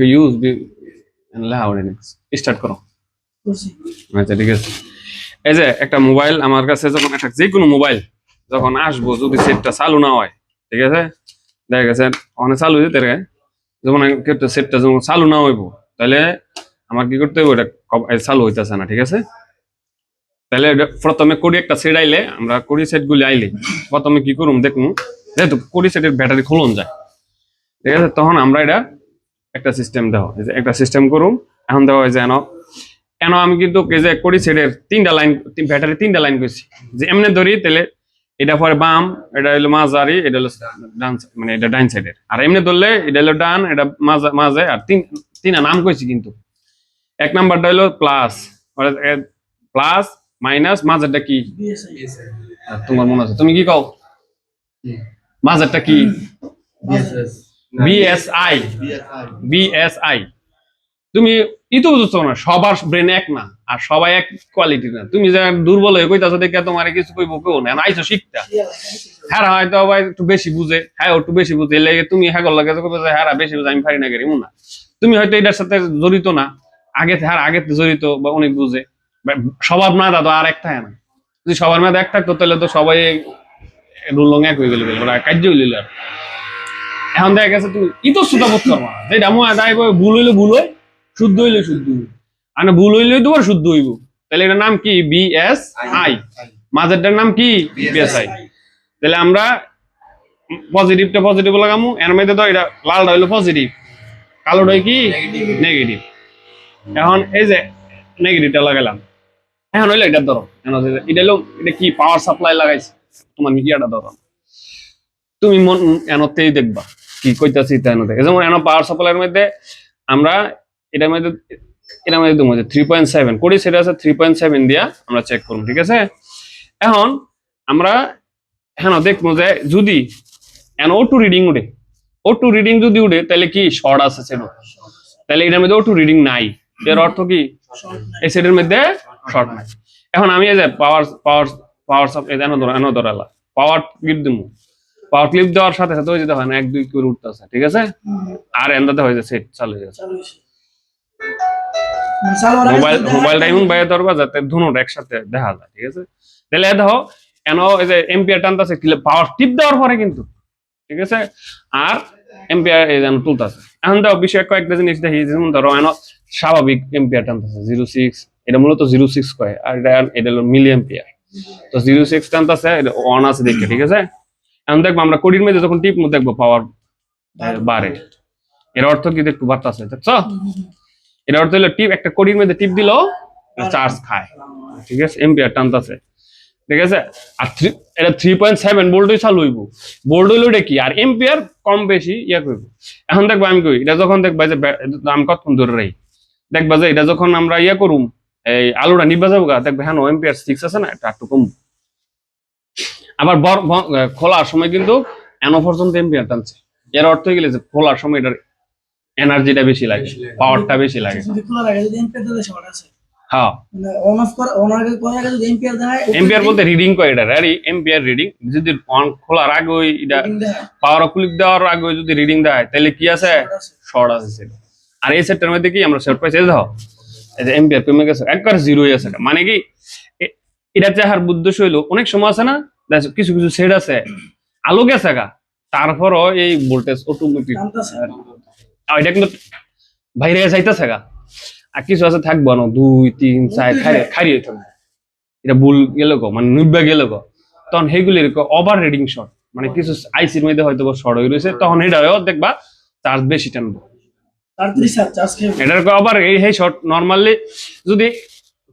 use start করো। আচ্ছা ঠিক আছে। এই যে একটা মোবাইল আমার কাছে যখন একটা যে কোনো মোবাইল যখন আসবো যদি সেটটা চালু না হয়, ঠিক আছে, দেখা গেছে অনেক চালু হইতে থাকে, যখন সেটটা যখন চালু না হইব তাহলে আমার কি করতে হইব, এটা চালু হইতেছে না, ঠিক আছে। তাহলে প্রথমে কোডি একটা সেট আইলে আমরা কোডি সেট গুলি আইলে প্রথমে কি করুম দেখুন, যেহেতু কোডি সেটের ব্যাটারি খুলন যায়, ঠিক আছে, তখন আমরা এটা একটা সিস্টেম দেওয়া, একটা সিস্টেম করুম। এখন দেওয়া হয় যে এন আমি কিন্তু এই যে কোডি সেটের তিনটা লাইন, ব্যাটারি তিনটা লাইন করছি, যে এমনি ধরি তাহলে এটা পরে বাম, এটা হলো মাঝারি, এটা হলো ডান, মানে এটা ডাইন সাইডের, আর এমনি ধরলে এটা হলো ডান, এটা মাঝে, আর তিনটা নাম কইছি কিন্তু। এক নাম্বারটা হলো প্লাস, প্লাস মাইনাস, মাঝেরটা কি তোমার মনে আছে, তুমি কি কও মাঝেরটা কি? বিএসআই। বিএসআই। তুমি তো বুঝছো না, সবার ব্রেন এক না, আর সবাই এক কোয়ালিটি না। তুমি যে দুর্বল হয়ে কইতাছো দেখে তোমার কিছু কইব কেউ না, আইছো শিখতা। হ্যাঁ হয়তো ভাই একটু বেশি বুঝে, হ্যাঁ একটু বেশি বুঝে, এলে তুমি হ্যাঁ লাগে হ্যাঁ বেশি বুঝে, আমি পারি না করি এমন না। তুমি হয়তো এটার সাথে জড়িত না, আগে জড়িত বা অনেক বুঝে, স্বভাব না দাদা আর এক থাকে না। যদি সবার মধ্যে এক থাকতো তাহলে তো সবাই রুলং এক হয়ে গেল, কার্য হইল। আর এখন দেখা গেছে তুমি ইতস্ততা বোধ করবা, যেটা মনে হয় ভুল হইলে ভুল হয়, শুদ্ধ হইলে শুদ্ধ হইব, আর ভুল হইলে তোমার শুদ্ধ হইব। তাহলে এটার নাম কি? বিএসআই। মাঝেরটার নাম কি? বিএসআই। তাহলে আমরা পজিটিভটা পজিটিভ লাগামু, এর মধ্যে তো এটা লালটা হইলো পজিটিভ, কালোটা কি নেগেটিভ। এখন এই যে নেগেটিভটা লাগাইলাম, এখন হইলো এটা ধরো, এটা হলো এটা কি পাওয়ার সাপ্লাই লাগাইছে, তোমার ইয়াটা ধরো, তুমি মন এনতেই দেখবা কি কইতাছি তাই না। যেমন এন পাওয়ার সাপ্লাইয়ের মধ্যে আমরা এটার মধ্যে 3.7 কোডি সেটা আছে, 3.7 দিয়া আমরা চেক করব, ঠিক আছে। এখন আমরা দেখবো যে যদি O2 রিডিং উঠে, O2 রিডিং যদি উঠে তাহলে কি শর্ট আছে সেট, তাহলে এটার মধ্যে O2 রিডিং নাই, এর অর্থ কি এই সেটের মধ্যে শর্ট নাই। এখন আমি এই যে পাওয়ার পাওয়ার পাওয়ার সাপ্লাই ধরালা পাওয়ার ক্লিপ দিব, পাওয়ার ক্লিপ দেওয়ার সাথে সাথে ওই যে দেখেন 1 2 করে উঠতেছে, ঠিক আছে, আর এন্দাতে হয়ে যায় সেট চালু হয়ে যাচ্ছে। মোবাইল টাইমিং বাইরে ধরবা যাতে দুটোটা একসাথে দেখা যায়, ঠিক আছে। তাহলে দেখো এই যে এম্পিয়ার টানতেছে পাওয়ার টিপ দেওয়ার পরে কিন্তু, ঠিক আছে, আর এম্পিয়ার এই যেন তুলতেছে। এখন দেখো বিষয় কয়েকটা জিনিস দেখি, যেমন ধরো স্বাভাবিক এম্পিয়ার টানতেছে 0.6, এটা মূলত 0.6 কয়, আর এটা হলো মিলি এম্পিয়ার। তো 0.6 টানতেছে, এটা অন আছে দেখে, ঠিক আছে। এখন দেখবো আমরা কোডির মধ্যে যখন টিপ দেখবো পাওয়ার বাড়ে, এর অর্থ কি একটু বাড়তেছে, দেখছো? এর অর্থ হলো টিপ একটা কোডির মধ্যে টিপ দিল চার্জ খায়, ঠিক আছে, এম্পিয়ার টানতেছে, ঠিক আছে। আর এটা 3.7 ভোল্টই চালু হইব, ভোল্ট হইলো এটা কি, আর এম্পিয়ার কম বেশি ইয়া করব। এখন দেখবো আমি কই এটা যখন দেখবা যে আমি কতক্ষণ ধরে রাখি, দেখবা যে এটা যখন আমরা ইয়া করুম, এই আলোটা নিবা যাবো গা, দেখবে হ্যাঁ এম্পিয়ার 6 আছে না, এটা একটু কম। আবার খোলার সময় কিন্তু এনো পর্যন্ত এম্পিয়ার টানছে, এর অর্থ হয়ে গেলে যে খোলার সময় এটার এনার্জিটা বেশি লাগে, পাওয়ারটা বেশি লাগে। হ্যাঁ, এম্পিয়ার বলতে রিডিং করে, এটা এম্পিয়ার রিডিং। যদি অন খোলার আগে এটা পাওয়ার ক্লিক দেওয়ার আগে যদি রিডিং দেয় তাহলে কি আছে, শর্ট আছে সেট। আর এই সেটটার মধ্যে কি আমরা শর্ট পাইছি, দেখো এই যে এম্পিয়ার কমে গেছে, একবার জিরো হয়ে আছে। মানে কি এটা চাহার উদ্দেশ্য হইলো, অনেক সময় আছে না কিছু কিছু সেট আছে আলো গেছে গা, তারপরও এই ভোল্টেজ অটোমেটিক এটা কিন্তু বাইরে যাইতেছে গা, আর কিছু আছে থাকবো না 2 3 4 খারিয়ে থাকবে, এটা ভুল গেল গো, মানে নিব্বা গেল গো, তখন সেইগুলি ওভার রিডিং শর্ট, মানে কিছু আইসির মধ্যে হয়তো শর্ট হয়ে রয়েছে, তখন এটাও দেখবা চার্জ বেশি টানবো। এটার আবার এই শর্ট নর্মালি যদি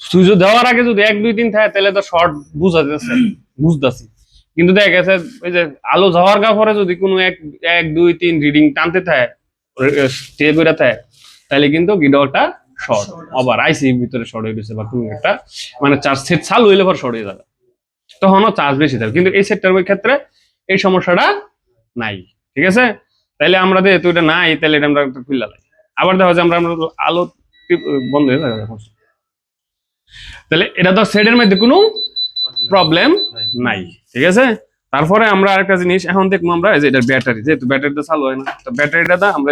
সুইচ দেওয়ার আগে যদি 1 2 3 থাকে তাহলে তো শর্ট বুঝতেছি, কিন্তু দেখা গেছে ওই যে আলো যাওয়ার পরে যদি কোনো 1 2 3 রিডিং টানতে থাকে, স্টে করে থাকে, তাহলে কিন্তু গিডলটা শর্ট, আবার আইসির ভিতরে শর্ট হয়ে গেছে বা কোনো একটা, মানে চার্জ সেট চালু হইলে পর শর্ট হয়ে যাবে, তখনও চার্জ বেশি থাকে। কিন্তু এই সেটটার ক্ষেত্রে এই সমস্যাটা নাই, ঠিক আছে। তাইলে আমরা যেহেতু এটা নাই, তাহলে এটা আমরা খুললা লাই। আবার দেখা যায় আমরা আলো বন্ধ হয়ে যাবে, তাহলে এটা তো সেটের মধ্যে কোনো প্রবলেম নাই, ঠিক আছে। তারপরে আমরা আরেকটা জিনিস এখন দেখবো, আমরা এই যে এটার ব্যাটারি, যেহেতু ব্যাটারিটা চালু হয় না, তো ব্যাটারিটা আমরা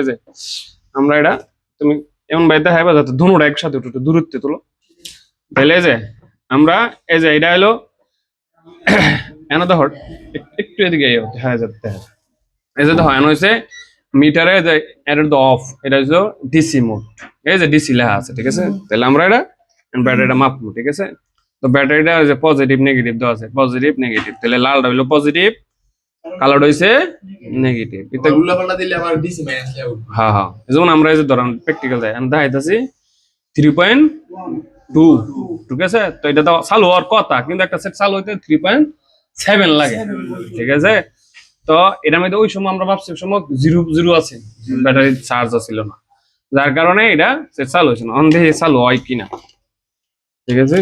এটা তুমি এমন ভাবে দেখাইবা যাতে দুটোটা একসাথে একটু দূরত্বে তোলো। তাহলে এই যে আমরা এই যে এটা হলো এনে দেখো একটু এদিকে হ্যাঁ যাতে এই যে দেখো এনে হয়েছে মিটারে যে এর অফ এটা হচ্ছে ডিসি মোড, এই যে ডিসি লেখা আছে ঠিক আছে। তাহলে আমরা এটা ব্যাটারিটা মাপবো ঠিক আছে। তো ব্যাটারিটা যে পজিটিভ নেগেটিভ দেওয়া আছে, পজিটিভ নেগেটিভ, তাহলে লালটা হইলো পজিটিভ, কালারটা হইছে নেগেটিভ। এটা উল্লাপাল্লা দিলে আবার ডিসি মাইনাস লেভেল। হ্যাঁ হ্যাঁ, যেমন আমরা এই যে ধরেন প্র্যাকটিক্যাল দেয় আমি দেখাইতেছি 3.2 ঠিক আছে। তো এটা তো চালু হওয়ার কথা, কিন্তু একটা সেট চালু হইতে 3.7 লাগে ঠিক আছে। তো এটার মধ্যে ওই সময় আমরা ভাবছি ওই সময় 0 আছে, ব্যাটারি চার্জ ছিল না, যার কারণে এটা সেট চালু হয়েছে না। দেখি চালু হয় কিনা ঠিক আছে।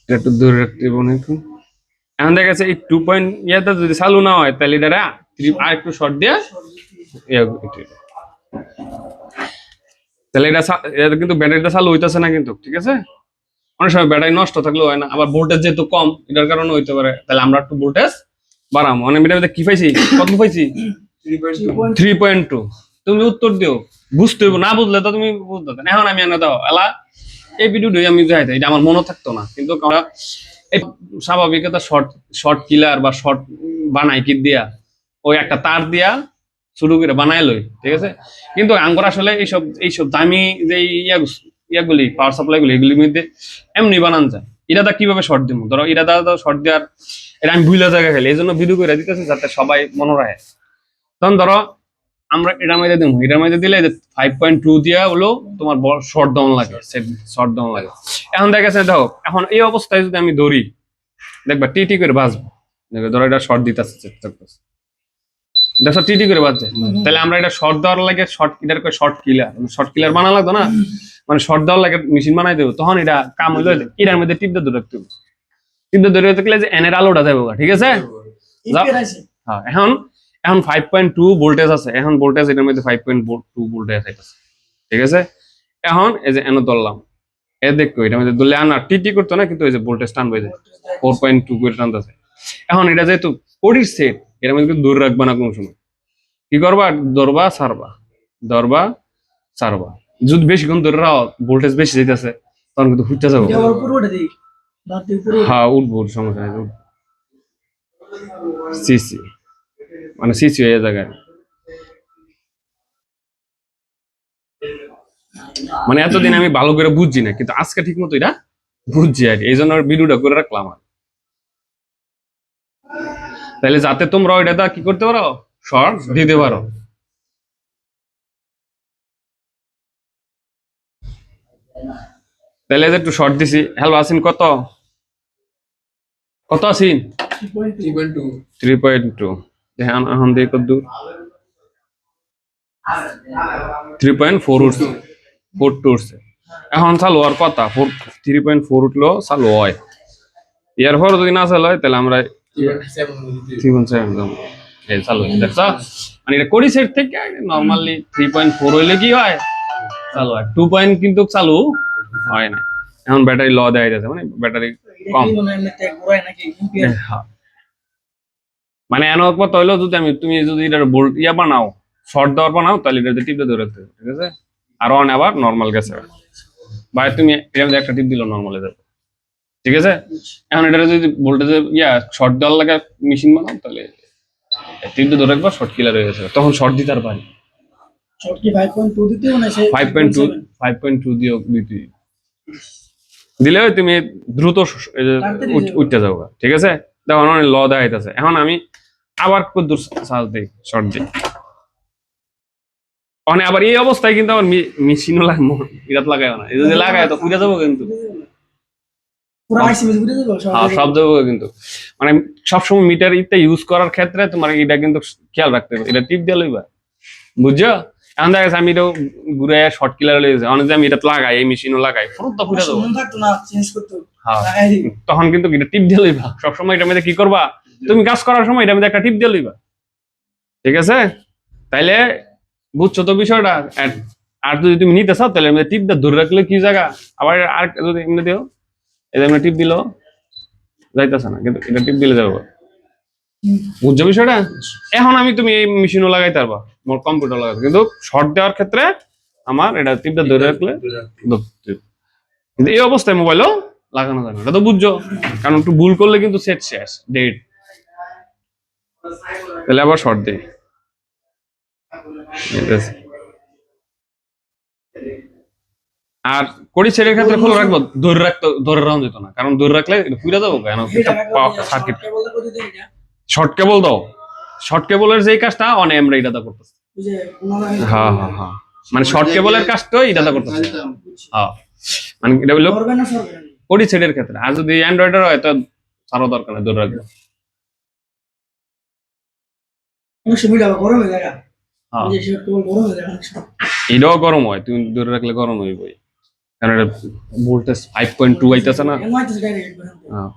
এটা একটু দূরে রাখতে হবে একটু। এখন দেখা গেছে এই 2 ইয়াতে যদি চালু না হয় তাহলে এটা আর একটু শর্ট দিয়ে তাহলে এটা কিন্তু ব্যাটারিটা চালু হইতেছে না কিন্তু ঠিক আছে। অনেক সময় ব্যাটারি নষ্ট থাকলেও হয় না, আবার ভোল্টেজ যেহেতু কম এটার কারণে হইতে পারে। তাহলে আমরা একটু ভোল্টেজ বাড়াম। অনেক মিটার কি পাইছি, কত পাইছি 3.2। তুমি উত্তর দিও, বুঝতে হইব, না বুঝলে তো তুমি বুঝতে না। এখন আমি এনে দাও এলা এই ভিডিওটি আমি যাইতে এটা আমার মনে থাকতো না, কিন্তু আমরা এই স্বাভাবিক একটা শর্ট কিলার বা শর্ট বানাই কিট দিয়া ওই একটা তার দিয়া শুরু করে বানাই লই ঠিক আছে। কিন্তু আঙ্গুর আসলে এইসব দামি যে ইয়াগুলি পাওয়ার সাপ্লাই গুলি এগুলির মধ্যে এমনি বানান যায়। এটা দা কিভাবে শর্ট দিব, ধরো এটা দা শর্ট দেওয়ার এটা আমি ভুলে জায়গা খেলি, এই জন্য ভিডিও করে দিতেছি যাতে সবাই মনে রাখে। তখন ধরো আমরা এটার মধ্যে দিব, এটার মধ্যে দিলে 5.2 দিয়া হলো তোমার শর্ট ডাউন লাগে, শর্ট ডাউন লাগে। এখন দেখা গেছে দেখো এখন এই অবস্থায় যদি আমি ধরি দেখবা টি করে বাঁচবো, দেখো ধরো এটা শর্ট দিতেছে দেখো টি করে বাজছে। তাহলে আমরা এটা শর্ট দেওয়ার লাগে শর্ট কিলার বানা লাগতো না, মানে শর্ট দেওয়ার লাগে মেশিন বানাই দেবো। তখন এটা কাম হইলো এটার মধ্যে টিপ দিয়ে ধরে রাখতে হবে, টিপ দিয়ে ধরে রাখলে যে এনের আলোটা যাবো ঠিক আছে। হ্যাঁ এখন 5.2 ভোল্টেজ আছে, এখন ভোল্টেজ এটার মধ্যে 5.2 ভোল্টেজ আছে ঠিক আছে। এখন এই যে এনে ধরলাম এ দেখো এটার মধ্যে ধরলে আনা টি করতো না, কিন্তু ওই যে ভোল্টেজ টানবে 4.2 করে টানতেছে। এখন এটা যেহেতু কোডির সেট এটার মধ্যে দূর রাখবা না কোনো সময়, কি করবা ধরবা ছাড়বা। যদি বেশিক্ষণ ধরে রাখো ভোল্টেজ বেশি যেতেছে তখন কিন্তু ফুটতে যাবো। হ্যাঁ উঠবো, সমস্যা নেই সিসি মানে সিসি হয়ে জায়গায় মানে এতদিন আমি ভালো করে বুঝছি না, কিন্তু আজকে ঠিক মতো এটা বুঝছি আর এই জন্য ভিডিওটা করে রাখলাম। আর তাহলে যাতে তোমরা ওইটা কি করতে পারো শর্ট দিতে পারো। তাহলে যে একটু শর্ট দিছি। হ্যালো আসিন কত আসিন 3.2 দেখেন এখন দিয়ে কত দূর 3.4 উঠছে 4 উঠছে। এখন চালু হওয়ার কথা 3.4 উঠলো চালু হয়। এরপর যদি না চালু হয় তাহলে আমরা 3.7 চালু হয় দেখছো। মানে এটা কোডি সেট থেকে নর্মালি 3.4 হইলে কি হয় চালু হয়, 2 কিন্তু চালু হয় না। এখন ব্যাটারি ল দেওয়া যাচ্ছে, মানে ব্যাটারি কম। মানে এন কথা হইলো যদি তুমি যদি এটা বোল্ট বানাও শর্ট দেওয়ার বানাও তাহলে এটা টিপে ধরে রাখতে হবে ঠিক আছে। আর অন আবার নর্মাল গেছে ভাই তুমি এটা একটা টিপ দিল নর্মালে যাবে ঠিক আছে। এখন এটা যদি ভোল্টেজে শর্ট দেওয়ার লাগে মেশিন বানাও তাহলে টিপে ধরে রাখবা, শর্ট কিলার হয়ে গেছে। তখন শর্ট দিতে আর পারি 5.2 দিলে তুমি দ্রুত উঠতে যাবো ঠিক আছে। তখন অনেক ল দেওয়া হইতেছে। এখন আমি আবার কদ্দুর চার্জ দিই শর্ট দিই, মানে আবার এই অবস্থায় কিন্তু আমার মেশিনও ইরাত লাগায় না, এই যদি লাগায় তো উঠে যাবো কিন্তু সব যাবো কিন্তু। মানে সবসময় মিটার ইটা ইউজ করার ক্ষেত্রে তোমার এটা কিন্তু খেয়াল রাখতে হবে, এটা টিপ দিয়ে লইবা বুঝছো। এখন দেখা গেছে আমি এটা ঘুরে শর্ট কিলার লেগেছে, অনেক আমি এটা লাগাই এই মেশিনও লাগাই তো ফুটে যাবো। তখন কিন্তু এটা টিপ দিয়ে লইবা সবসময়। এটার মধ্যে কি করবা তুমি কাজ করার সময় এটার মধ্যে একটা টিপ দিয়ে লইবা ঠিক আছে। তাইলে বুঝছো তো বিষয়টা। আর যদি তুমি নিতে চাও তাহলে টিপ দিয়ে ধরে রাখলে কি জায়গা আবার আর যদি এমনি দিও এটা টিপ দিল যাইতেছে না, কিন্তু এটা টিপ দিলে যাবো বুঝছো বিষয়টা। এখন আমি তুমি এই মেশিনও লাগাইতে পারবা। মোর কম্পিউটার লাগাতে, কিন্তু শর্ট দেওয়ার ক্ষেত্রে আমার এটা টিপটা ধরে রাখলে ধরতে। কিন্তু এই অবস্থায় মোবাইলও লাগানো যায় না, এটা তো বুঝছো। কারণ একটু ভুল করলে কিন্তু সেট শেষ, ডেট। তাহলে আবার শর্ট দিই। আর কড়ি সেটের ক্ষেত্রে খোলা রাখবো, ধরে রাখা যেত না, কারণ ধরে রাখলে পুরা যাবো কেন, সার্কিট। শর্ট কেবল দাও, শর্ট কেবলের যে কাজটা অনে আমরা এটা করতেছি। হ্যাঁ হ্যাঁ হ্যাঁ, মানে শর্ট কেবলের কাজটা এটা করতেছি। হ্যাঁ, মানে এটা হলো কড়ি সেটের ক্ষেত্রে। আর যদি অ্যান্ড্রয়েডের হয় তো আরো দরকার নেই, ধরে রাখবো। হ্যাঁ, এটাও গরম হয়, তুমি ধরে রাখলে গরম হইবই, কারণ এটা ভোল্টেজ 5.2 আইতাছে না। হ্যাঁ,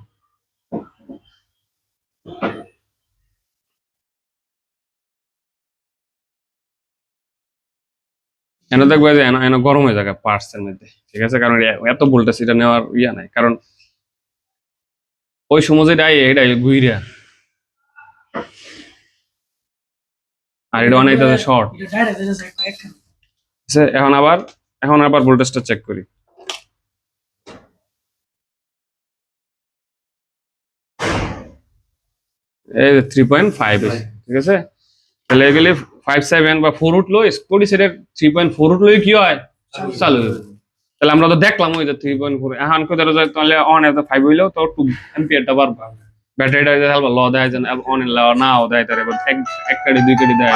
এনে দেখবে যে এনে গরম হয়ে যাবে পার্টস এর মধ্যে, ঠিক আছে, কারণ এত ভোল্টেজ এটা নেওয়ার ইয়া নাই, কারণ ওই সময় যেটা এটা ঘুইরা, আর এটা অনেক শর্ট। এখন আবার ভোল্টেজটা চেক করি। এই 3.5, ঠিক আছে। তাহলে এগুলি 5.7 বা 4 উঠলো, স্পোর্টি সেটের 3.4 উঠলো কি হয়, চালু হবে। তাহলে আমরা তো দেখলাম ওই যে 3.4, এখন কোথাও যায় তাহলে অন এত 5 হইলো তো 2 এম্পিয়ারটা বাড়বে। ব্যাটারিটা যদি হালকা ল দেয় যেন অন নাও দেয়, তার এবার এক কাটি 2 কাটি দেয়,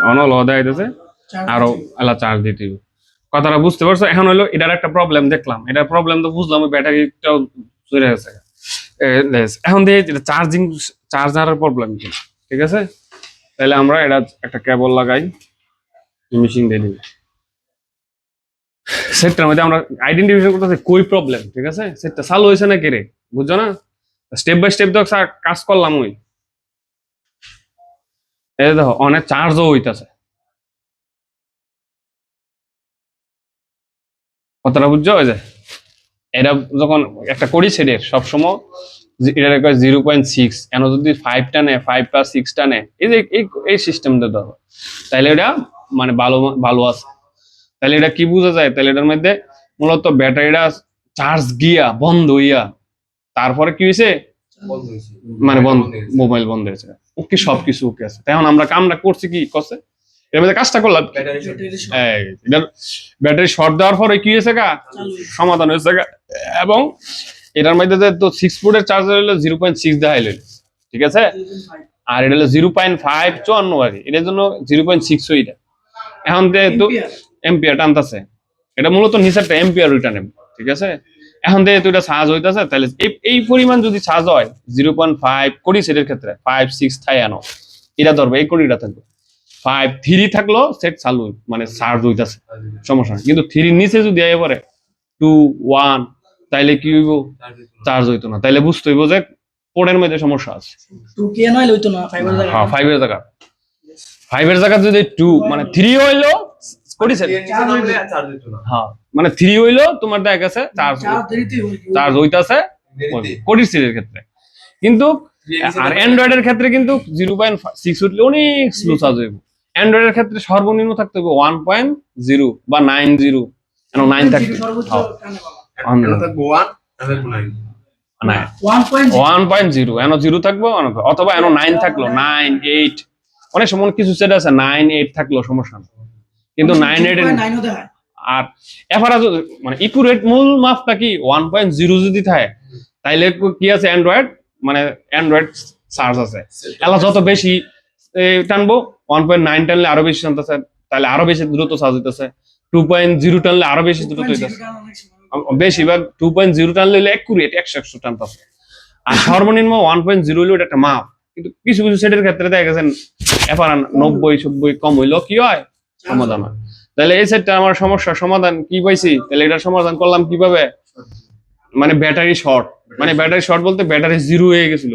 অন ল দেয় দিতেছে, আরো আলা চার্জ দিতে হবে। কথাটা বুঝতে পারছো? এখন হলো এটার একটা প্রবলেম দেখলাম, এটার প্রবলেম তো বুঝলাম, ওই ব্যাটারিটাও চলে গেছে। এখন দেখি এটা চার্জারের প্রবলেম কি, ঠিক আছে। তাহলে আমরা এটা একটা কেবল লাগাই, মেশিন দিয়ে দিই। সেটটার মধ্যে আমরা আইডেন্টিফিকেশন করতেছি কই প্রবলেম, ঠিক আছে। সেটটা চালু হয়েছে না কে রে, বুঝছো না? স্টেপ বাই স্টেপ তো কাজ করলাম। ওই এই দেখো অনেক চার্জও হইতাছে, কথাটা বুঝছো? ওই যে এটা যখন একটা করি সেটের সবসময় এটা 0.6, এন যদি 5 টানে 5 + 6 টানে, এই যে এই সিস্টেমটা ধরো, তাহলে এটা মানে ভালো ভালো আছে। তাহলে এটা কি বোঝা যায়? তাহলে এটার মধ্যে মূলত ব্যাটারিটা চার্জ গিয়া বন্ধ হইয়া তারপরে কি হয়েছে, মানে মোবাইল বন্ধ হয়েছে। ওকে, সবকিছু ওকে আছে। এখন আমরা কামটা করছি কি করছে, এর মধ্যে কাজটা করলাম, ব্যাটারি শর্ট দেওয়ার পরে কি হয়েছে গা, সমাধান হয়েছে গা। এবং এটার মধ্যে তো 6 ফুটের চার্জার হলো 0.6 দেখাইল, ঠিক আছে। আর এটা হলো 0.5 54 আর এটার জন্য 0.6 ওইটা। এখন যেহেতু এম্পিয়ার টানতেছে, এটা মূলত নিচেরটা এম্পিয়ার রিটার্ন, ঠিক আছে। এখন যেহেতু এটা চার্জ হইতেছে, তাহলে এই পরিমাণ যদি চার্জ হয় 0.5 কোটি সেটের ক্ষেত্রে 5 6 থাই আনো, এটা ধরবে এই কোটিটা থাকবে। 5 3 থাকলো সেট চালু, মানে চার্জ হইতেছে, সমস্যা নেই। কিন্তু 3 নিচে যদি আয় পরে 2 1, তাইলে কি হইব, চার্জ হইতো না। তাইলে বুঝতে হইব যে পোর্টের মধ্যে সমস্যা আছে। 2 কে নয় লইতো না 5 এর জায়গা। হ্যাঁ, 5 এর জায়গা 5 এর জায়গা যদি 2 মানে 3 হইলো করিছে, হ্যাঁ মানে 3 হইলো তোমার দেখা গেছে চার্জ হইতাছে কোডির সিরিজের ক্ষেত্রে। কিন্তু আর অ্যান্ড্রয়েডের ক্ষেত্রে কিন্তু 0.6 উঠলে অনেক স্লো চার্জ হইব। অ্যান্ড্রয়েডের ক্ষেত্রে সর্বনিম্ন থাকতে হবে 1.0 বা 90, কেন 9 থাকতে, হ্যাঁ 1.0 এনো 0 থাকবো, অথবা এনো 9 থাকলো 9 8, অনেক সময় কিছু সেট আছে 9 8 থাকলো সমস্যা না, কিন্তু 9 8 আর এভারেজ মানে ইকুরেট মূল মাপটা কি 1.0 যদি থাকে, তাইলে কি আছে অ্যান্ড্রয়েড, মানে অ্যান্ড্রয়েড চার্জ আছে। এলা যত বেশি টানবো 1.9 টানলে আরো বেশি টানতেছে, তাহলে আরো বেশি দ্রুত চার্জ হইতেছে। 2.0 টানলে আরো বেশি দ্রুত হইতেছে, বেশিরভাগ 2.0 টানলে একুরেট 100 টানতেছে। আর সর্বনিম্ন 1.0 হইলো একটা মাপ। কিন্তু কিছু কিছু সেটের ক্ষেত্রে দেখা গেছে এবার 90 90 কম হইলো কি হয়, সমাধান হয়। তাহলে এই সেটটা আমার সমস্যার সমাধান কি পাইছি, তাহলে এটার সমাধান করলাম কিভাবে, মানে ব্যাটারি শর্ট, মানে ব্যাটারি শর্ট বলতে ব্যাটারি জিরো হয়ে গেছিল,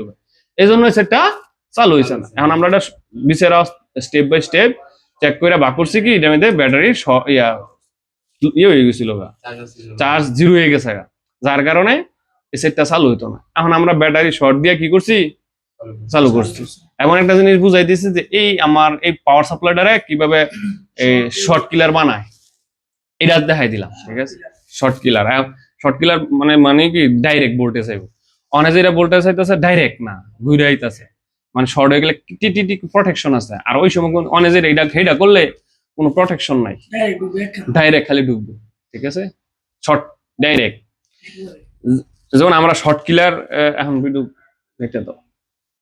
এই জন্য সেটটা চালু হয়েছে না। এখন আমরা এটা বিচারা স্টেপ বাই স্টেপ চেক করে বা করছি কি এটার মধ্যে ব্যাটারি ইয়ে হয়ে গেছিল, চার্জ জিরো হয়ে গেছে, যার কারণে এই সেটটা চালু হইতো না। এখন আমরা ব্যাটারি শর্ট দিয়ে কি করছি, চালু করছি। এবং একটা জিনিস বুঝাই দিয়েছে যে এই আমার এই পাওয়ার সাপ্লাইটারে কিভাবে শর্ট কিলার বানায় এটা দেখাই দিলাম, ঠিক আছে? শর্ট কিলার মানে কি ডাইরেক্ট ভোল্টেজ আইব, অনেক যেটা ভোল্টেজ আইতেছে ডাইরেক্ট না, ঘুরে আইতাছে, মানে শর্ট হয়ে গেলে টিটি প্রোটেকশন আছে। আর ওই সময় অনেক যেটা এটা করলে কোনো প্রোটেকশন নাই, ডাইরেক্ট খালি ঢুকবে, ঠিক আছে? শর্ট ডাইরেক্ট, যেমন আমরা শর্ট কিলার এখন ভিডিও দেখতে দাও।